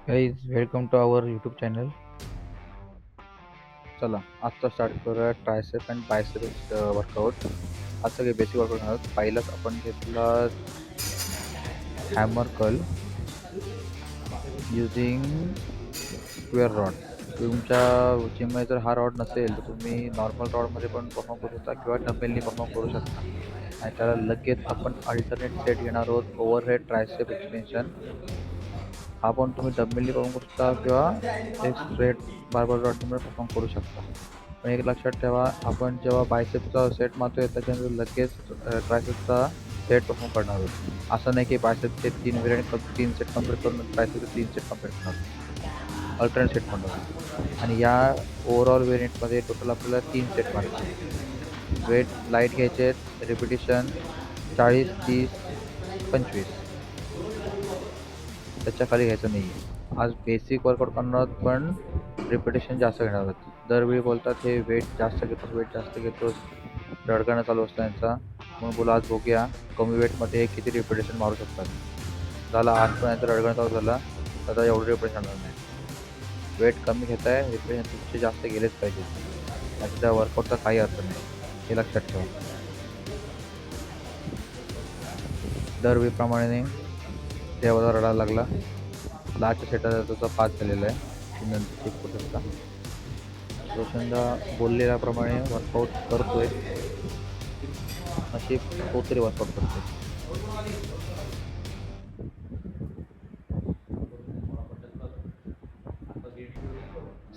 Guys, welcome to our YouTube channel. चला आजचा start करूया ट्रायसेप अँड बायसेप्स वर्कआउट. आज सगळे बेसिक वर्कआउट आहोत. पहिलाच आपण घेतला hammer curl using square rod. तुमच्या जिममध्ये जर हा रॉड नसेल तर तुम्ही नॉर्मल रॉडमध्ये पण परफॉर्म करू शकता किंवा डंबेलनी परफॉर्म करू शकता. आणि त्याला लगेच आपण अल्टरनेट सेट घेणार आहोत. ओव्हरहेड ट्रायसेप एक्सटेन्शन हा पण तुम्ही डंबेलनी परफॉर्म करू शकता किंवा एक स्ट्रेट बार्बल रॉडमध्ये परफॉर्म करू शकता. पण एक लक्षात ठेवा, आपण जेव्हा बायसेपचा सेट मारतोय त्याच्यानंतर लगेच ट्रायसेपचा सेट परफॉर्म करणार आहोत. असं नाही की बायसेपचे 3 सेट कंप्लीट करून ट्रायसेपचे 3 सेट कंप्लीट करणार. अल्टरनेट सेट म्हणणार. आणि या ओव्हरऑल व्हेरियंटमध्ये टोटल आपल्याला 3 सेट मारायचे. वेट लाईट घ्यायचे आहेत. रिपिटेशन 40, 30, 25. त्याच्या खाली घ्यायचं नाही आहे. आज बेसिक वर्कआउट करणार आहोत पण रिपिटेशन जास्त घेणार आहोत. दरवेळी बोलतात हे वेट जास्त घेतोस रडगाणं चालू असतं यांचा. म्हणून बोला आज बघूया कमी वेटमध्ये हे किती रिपिटेशन मारू शकतात. झाला आज पण यांचं रडगाणं चालू झाला तर आता एवढं रिपिटेशन होणार नाही. वेट कमी घेत आहे, रिपिटेशन तुमचे जास्त गेलेच पाहिजे. नाही त्या वर्कआउटचा काही अर्थ नाही, हे लक्षात ठेवा. दरवेळीप्रमाणे देवाला रडायला लागला. लास्टच्या सेटाचा त्याचा 5 झालेला आहे. नंतर चेक करू शकता. रोशनदा बोललेल्याप्रमाणे वर्कआउट करतोय. नशीब तो तरी वर्कआउट करतोय.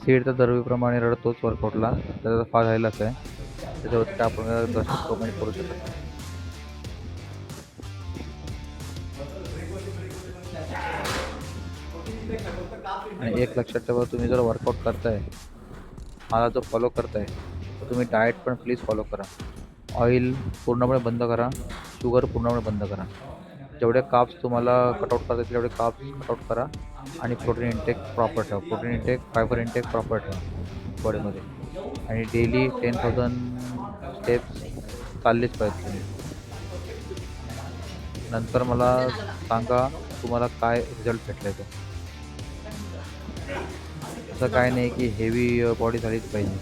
सीड तर दरवेळीप्रमाणे रडतोच वर्कआउटला. त्याचा फार झालेलाच आहे. त्याच्यावरती आपण जास्त कमेंट करू शकत नाही. आणि एक लक्षात ठेवा, तुम्ही जर वर्कआउट करताय, मला जो फॉलो करताय तर तुम्ही डाएट पण प्लीज फॉलो करा. ऑइल पूर्णपणे बंद करा. शुगर पूर्णपणे बंद करा. जेवढे काप्स तुम्हाला कटआउट करता येतील तेवढे काप्स कटआउट करा. आणि प्रोटीन इंटेक प्रॉपर ठेवा. Protein intake, fibre intake proper ठेवा बॉडीमध्ये. आणि डेली 10,000 स्टेप्स चाललेच पाहिजे तुम्ही. नंतर मला सांगा तुम्हाला काय रिझल्ट भेटला आहे तो. असं काय नाही की हेवी बॉडी झालीच पाहिजे.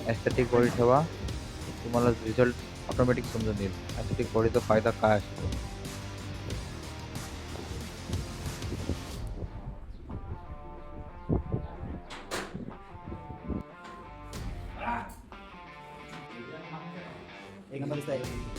ॲस्थेटिक बॉडी ठेवा. तुम्हाला रिझल्ट ऑटोमॅटिक समजून येईल ॲस्थेटिक बॉडीचा फायदा काय असतो. एक नंबर दिसत आहे.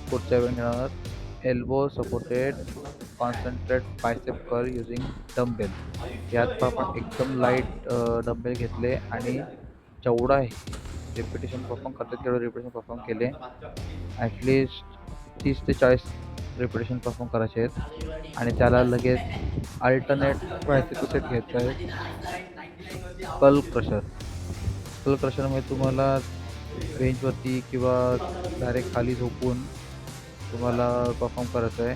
पुढच्या वेळी घेणार elbow supported concentrate bicep curl using dumbbell. यात पण आपण एकदम लाईट डंबेल घेतले आणि जेवढा रिपिटेशन परफॉर्म करतात तेवढं रिपिटेशन परफॉर्म केले. ॲटलिस्ट 30 ते 40 रिपिटेशन परफॉर्म करायचे आहेत. आणि त्याला लगेच अल्टरनेट बायसेपचा सेट घ्यायचा आहे. कल क्रशरमध्ये तुम्हाला बेंचवरती किंवा डायरेक्ट खाली झोपून तुम्हाला परफॉर्म करायचं आहे.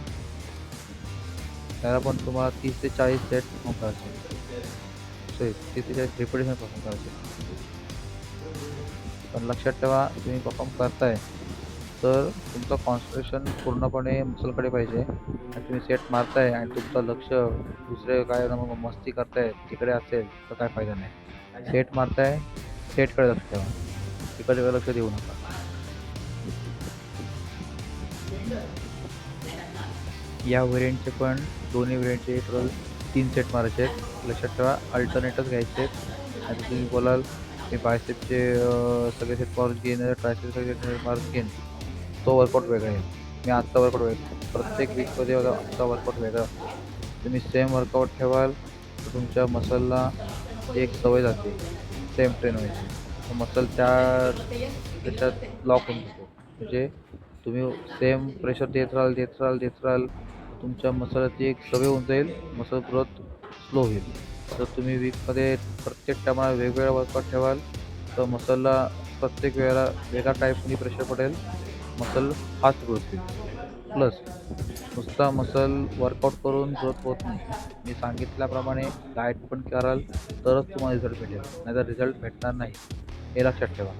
त्याला पण तुम्हाला 30 ते 40 सेट परफॉर्म करायचे आहे. 30 ते 40 रिपिटेशन परफॉर्म करायचे. पण लक्षात ठेवा, तुम्ही परफॉर्म करताय तर तुमचं कॉन्सन्ट्रेशन पूर्णपणे मसलकडे पाहिजे. आणि तुम्ही सेट मारताय आणि तुमचं लक्ष दुसरे काय मस्ती करताय तिकडे असेल तर काय फायदा नाही. सेट मारताय, सेटकडे लक्ष ठेवा. तिकडे लक्ष देऊ नका. या व्हेरियंटचे पण दोन्ही व्हेरियंटचे टोटल 3 सेट मारायचे आहेत. लक्षात ठेवा, अल्टरनेटच घ्यायचे आहेत. आणि तुम्ही बोलाल मी बायसेपचे सगळे सेट मारून घेईन, ट्रायसेपचे सगळे सेट मारून घेईन, तो वर्कआउट वेगळा आहे. मी आजचा वर्कआउट वेगळा, प्रत्येक वीकमध्ये बघा आजचा वर्कआउट वेगळा. तुम्ही सेम वर्कआउट ठेवाल तर तुमच्या मसलला एक सवय जाते सेम ट्रेन व्हायची. मसल त्याच्यात लॉक होऊन जातो. म्हणजे तुम्ही सेम प्रेशर देत राहाल तुमच्या मसलला ती एक सवय होऊन जाईल. मसल ग्रोथ स्लो होईल. जर तुम्ही वीकमध्ये प्रत्येक टायमाला वेगवेगळा वर्कआउट ठेवाल तर मसलला प्रत्येक वेळेला वेगळ्या टाईपनी प्रेशर पडेल. मसल फास्ट ग्रोथ होईल. प्लस नुसता मसल वर्कआउट करून ग्रोथ होत नाही. मी सांगितल्याप्रमाणे डाएट पण कराल तरच तुम्हाला रिझल्ट भेटेल, नाहीतर रिझल्ट भेटणार नाही, हे लक्षात ठेवा.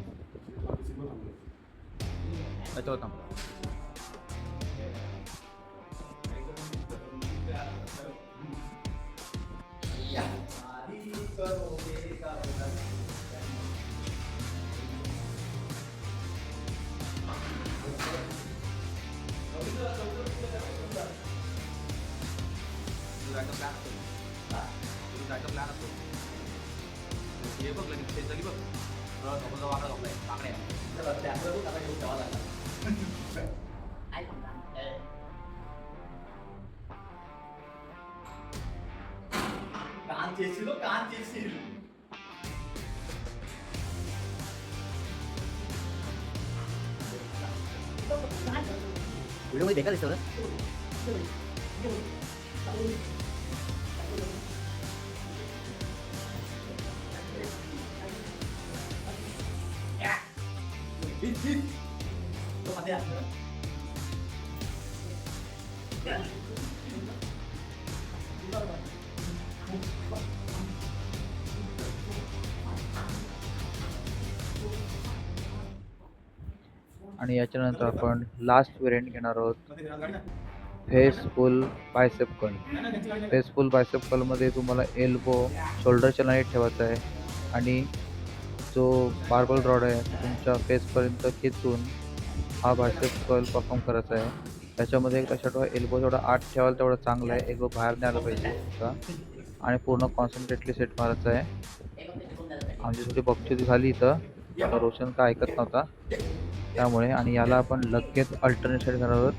व्हिडिओ मध्ये बेकार दिसतो ना. आणि याच्यानंतर आपण लास्ट व्हेरियंट घेणार आहोत, face full bicep curl. Face full bicep कर्लमध्ये तुम्हाला एल्बो शोल्डरच्या लाईन ठेवायचा आहे आणि जो बार्बल रॉड आहे तुमच्या फेसपर्यंत खेचून हा बायसेप कर्ल परफॉर्म करायचा आहे. त्याच्यामध्ये एक लक्षात ठेवा, एल्बो जेवढा आत ठेवाल तेवढं चांगलं आहे. एल्बो बाहेर नाही आला पाहिजे का, आणि पूर्ण कॉन्सन्ट्रेटली सेट मारायचं आहे. आमची थोडी बक्षीस झाली इथं, आता रोशन का ऐकत नव्हता त्यामुळे. आणि याला आपण लगेच अल्टरनेट साईड करणार आहोत,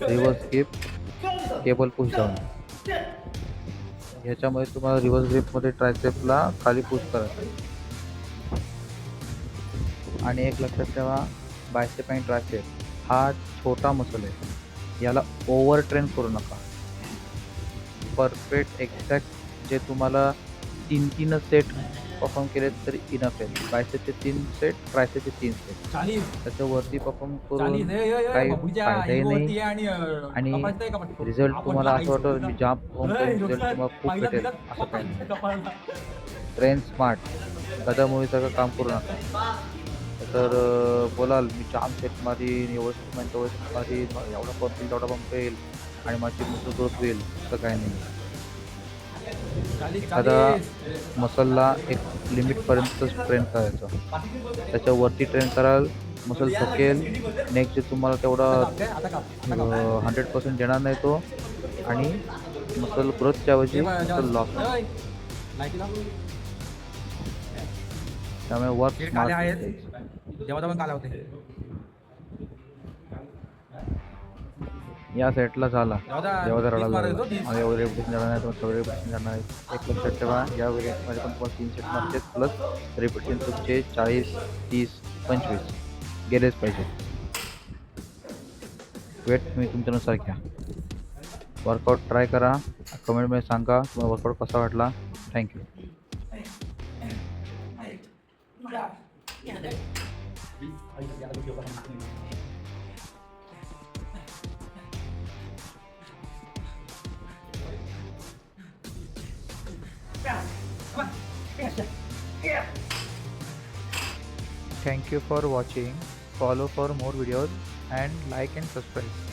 reverse grip cable push down. ह्याच्यामध्ये तुम्हाला रिव्हर्स ग्रिपमध्ये ट्रायसेपला खाली पुश करायचं आहे. आणि एक लक्षात ठेवा, बायसेप आणि ट्रायसेप हा छोटा मसल आहे, याला ओव्हर ट्रेन करू नका. परफेक्ट एक्झॅक्ट जे तुम्हाला 3 सेट परफॉर्म केले तरी इनफ आहे. बायसेपचे 3 सेट, ट्रायसेपचे 3 सेट, त्याच्यावरती परफॉर्म करून काही फायदाही नाही. आणि रिझल्ट तुम्हाला असं वाटतं मी जाम परफॉर्म करून रिझल्ट तुम्हाला खूप भेटेल असं काही नाही. ट्रेन स्मार्ट, गदामुळीसारखं काम करू नका. तर बोलाल मी जाम सेट मारीन, एवढं सेट मारीन, तेवढं सेट मारीन, एवढा पंप येईल तेवढा पंप येईल आणि माझी मसल ग्रोथ होईल, असं काही नाही. एखादा मसलला एक लिमिटपर्यंतच ट्रेन करायचं, त्याच्यावरती ट्रेन कराल मसल थकेल. नेक्स्ट जे तुम्हाला तेवढा 100% देणार नाही तो, आणि मसल ग्रोथच्या ऐवजी मसल लॉस. त्यामुळे वर्क या सेटला झाला जेव्हा रडायला लागला, माझ्या एवढे रेप्युटेशन जाणार नाही, तुम्हाला सगळे रेप्युटेशन जाणार आहे. एक लक्षात ठेवा, या वेरियंटमध्ये पण तुम्हाला 3 सेट मारते, प्लस रेप्युटेशन तुमचे 40, 30, 25 गेलेच पाहिजे. वेट तुम्ही तुमच्यानुसार घ्या. वर्कआउट ट्राय करा, कमेंटमध्ये सांगा तुम्हाला वर्कआउट कसा वाटला. Thank you. Thank you for watching. Follow for more videos and like and subscribe.